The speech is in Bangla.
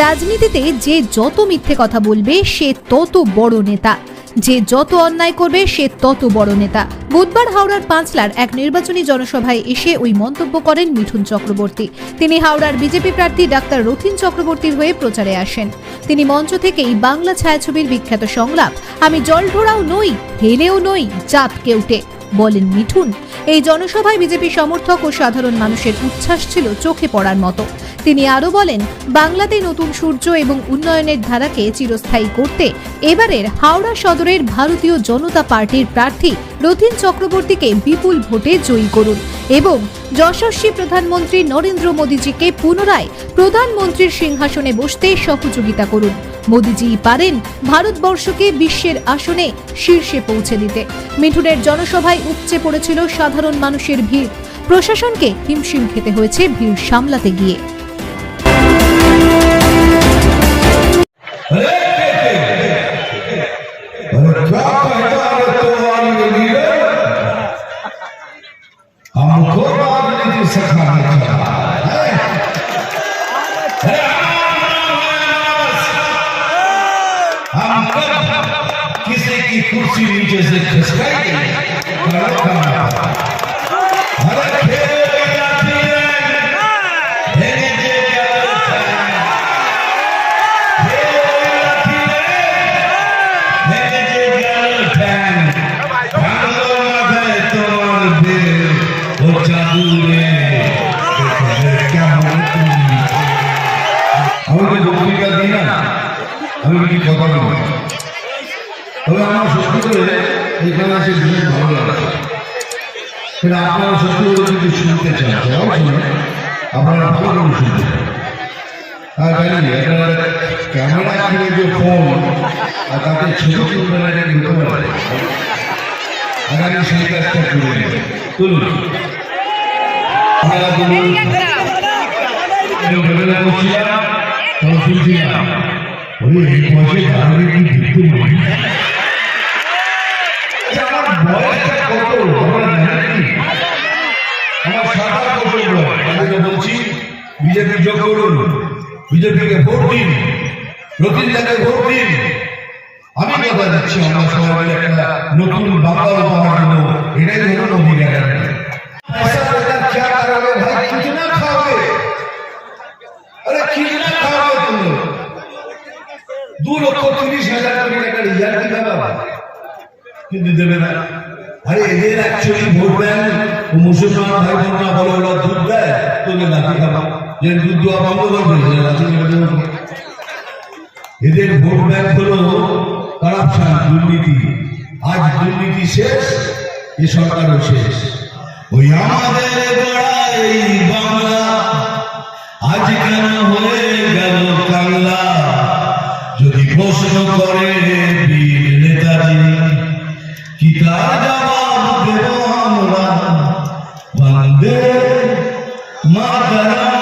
রাজনীতিতে যে যত মিথ্যে কথা বলবে সে তত বড় নেতা, যে যত অন্যায় করবে সে তত বড় নেতা। বুধবার হাওড়ার পাঁচলার এক নির্বাচনী জনসভায় এসে ওই মন্তব্য করেন মিঠুন চক্রবর্তী। তিনি হাওড়ার বিজেপি প্রার্থী ডাক্তার রথীন চক্রবর্তীর হয়ে প্রচারে আসেন। তিনি মঞ্চ থেকেই বাংলা ছায়াছবির বিখ্যাত সংলাপ "আমি জলঢোড়াও নই, হেলেও নই, জাত কেউটে" বলেন মিঠুন। এই জনসভায় বিজেপি সমর্থক ও সাধারণ মানুষের উচ্ছ্বাস ছিল চোখে পড়ার মতো। তিনি আরো বলেন, বাংলাতে নতুন সূর্য এবং উন্নয়নের ধারাকে চিরস্থায়ী করতে এবারের হাওড়া সদরের ভারতীয় জনতা পার্টির প্রার্থী রথীন চক্রবর্তীকে বিপুল ভোটে জয়ী করুন এবং যশস্বী প্রধানমন্ত্রী নরেন্দ্র মোদীজিকে পুনরায় প্রধানমন্ত্রীর সিংহাসনে বসতে সহযোগিতা করুন। মোদীজি পারেন ভারতবর্ষকে বিশ্বের আসনে শীর্ষে পৌঁছে দিতে। মিঠুনের জনসভায় উপচে পড়েছিল সাধারণ মানুষের ভিড়। প্রশাসনকে হিমশিম খেতে হয়েছে ভিড় সামলাতে গিয়ে। हमको राजनीति सिखाना चाहता है। हम किसी की कुर्सी नीचे से खिसकाएंगे। আপনারা সত্যি করে যদি শুনতে চান আপনারা ভালো করে শুনতে চান। আর জানি ক্যামেরা কিনে যে ফোন আর তাতে ছবি তুলবেন নিতে পারে, আগামী সেই কাজটা করে তুলুন। আপনারা বলছিলাম তখন শুনছিলাম এই বয়সে দাঁড়িয়ে কি দেখতে পারি বলছি বিজেপি যোগ করুন, বিজেপিকে ভোট দিন, রথীন দাকে ভোট দিন। আমি কথা দিচ্ছি আমরা সবাই একটা নতুন বাংলা উপহার দেবো। এটাই হলো মোদী গ্যারান্টি। अरे कितना खाओगे तुम लोग? 2,30,000 कोटी টাকা রিজার্ভ কি বাবা কিন্তু দেবে না। আরে এদের অ্যাকচুয়ালি ভোট ব্যাংক মুসলমান ভাই বোনরা বলে ওরা দুধ দেয়, তোদের নাকি খাবা যে দুধ দেওয়া বন্ধ করবে। এদের ভোট ব্যাংক হলো কারাপশন, দুর্নীতি। আজ দুর্নীতি শেষ, এ সরকারও শেষ। ওই আমাদের গড়াই বাংলা আজ কেন হয়ে গেল কাংলা? যদি প্রশ্ন করে বীর নেতাজি কি তার জবাব দেব আমরা? বন্দে মাতরম।